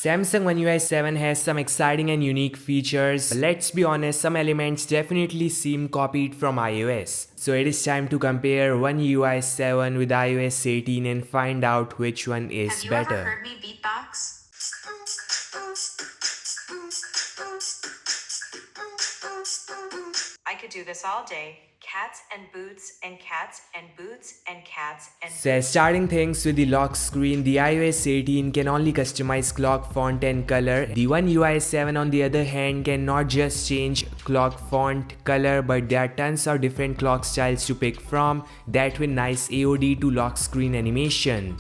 Samsung One UI 7 has some exciting and unique features. But let's be honest, some elements definitely seem copied from iOS. So it is time to compare One UI 7 with iOS 18 and find out which one is better. Have you ever heard me beatbox? I could do this all day. Cats and boots and cats and boots and cats and So starting things with the lock screen, the iOS 18 can only customize clock font and color. The One UI 7 on the other hand can not just change clock font color, but there are tons of different clock styles to pick from, that with nice AOD to lock screen animation.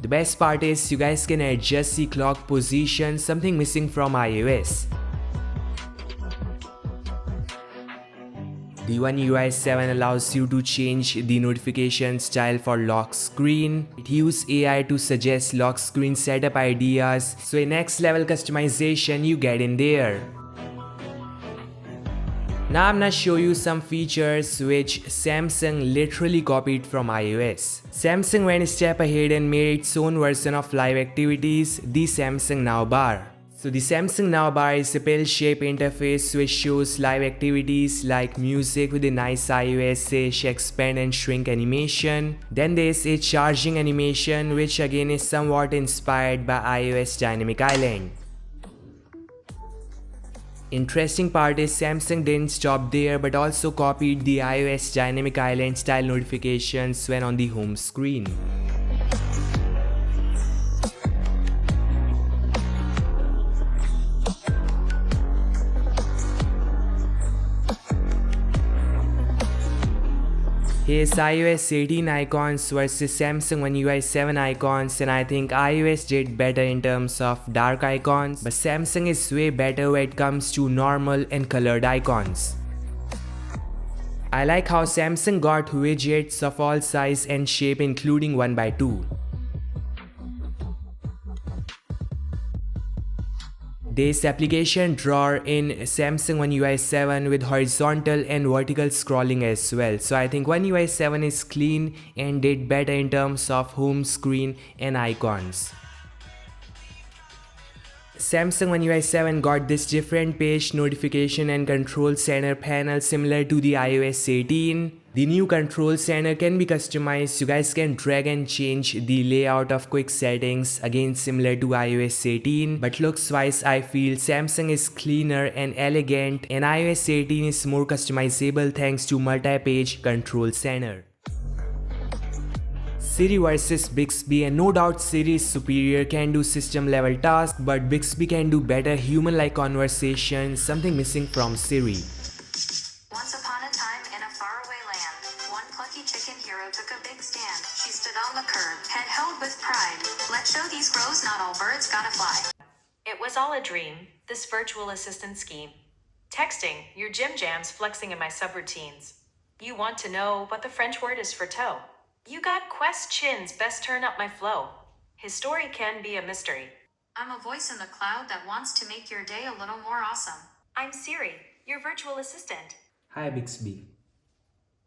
The best part is you guys can adjust the clock position, something missing from iOS. The One UI 7 allows you to change the notification style for lock screen. It uses AI to suggest lock screen setup ideas, so a next level customization you get in there. Now I'm gonna show you some features which Samsung literally copied from iOS. Samsung went a step ahead and made its own version of live activities, the Samsung Now Bar. So the Samsung Now Bar is a pill-shaped interface which shows live activities like music with a nice iOS-ish expand and shrink animation. Then there's a charging animation which again is somewhat inspired by iOS Dynamic Island. Interesting part is Samsung didn't stop there but also copied the iOS Dynamic Island style notifications when on the home screen. Here's iOS 18 icons versus Samsung One UI 7 icons, and I think iOS did better in terms of dark icons, but Samsung is way better when it comes to normal and colored icons. I like how Samsung got widgets of all size and shape including 1x2. There's application drawer in Samsung One UI 7 with horizontal and vertical scrolling as well. So I think One UI 7 is clean and did better in terms of home screen and icons. Samsung One UI 7 got this different page notification and control center panel similar to the iOS 18. The new control center can be customized. You guys can drag and change the layout of quick settings, again similar to iOS 18, but looks wise I feel Samsung is cleaner and elegant, and iOS 18 is more customizable thanks to multi-page control center. Siri versus Bixby, and no doubt Siri is superior, can do system level tasks, but Bixby can do better human-like conversation, something missing from Siri. Once upon a time in a faraway land, one plucky chicken hero took a big stand. She stood on the curb, head held with pride. Let's show these crows not all birds gotta fly. It was all a dream, this virtual assistant scheme. Texting, your gym jams flexing in my subroutines. You want to know what the French word is for toe? You got questions, best turn up my flow. His story can be a mystery. I'm a voice in the cloud that wants to make your day a little more awesome. I'm Siri, your virtual assistant. Hi Bixby.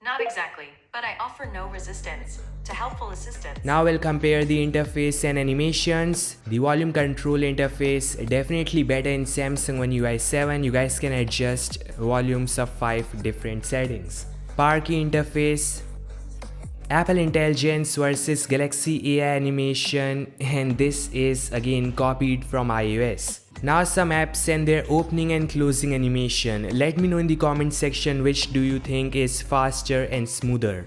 Not exactly, but I offer no resistance to helpful assistance. Now we'll compare the interface and animations. The volume control interface definitely better in Samsung One UI 7. You guys can adjust volumes of 5 different settings. Power key interface, Apple Intelligence versus Galaxy AI animation, and this is again copied from iOS. Now some apps and their opening and closing animation. Let me know in the comment section which do you think is faster and smoother.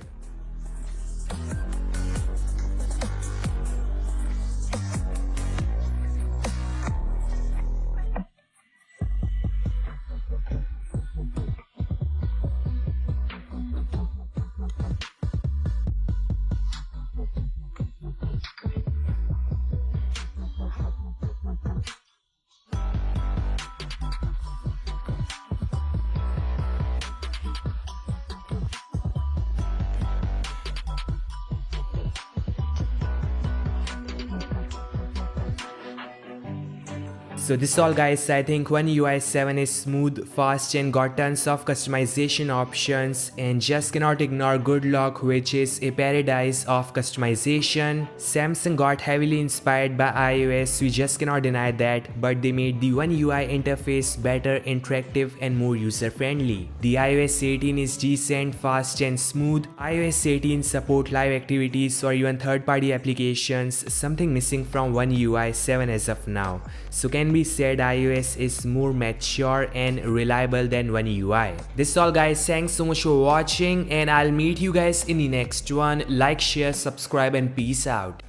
So this all guys, I think One UI 7 is smooth, fast and got tons of customization options, and just cannot ignore Good Lock, which is a paradise of customization. Samsung got heavily inspired by iOS, we just cannot deny that, but they made the One UI interface better, interactive and more user friendly. The iOS 18 is decent, fast and smooth. iOS 18 support live activities or even third-party applications, something missing from One UI 7 as of now. So can be said iOS is more mature and reliable than One UI. This is all guys, thanks so much for watching and I'll meet you guys in the next one. Like, share, subscribe and peace out.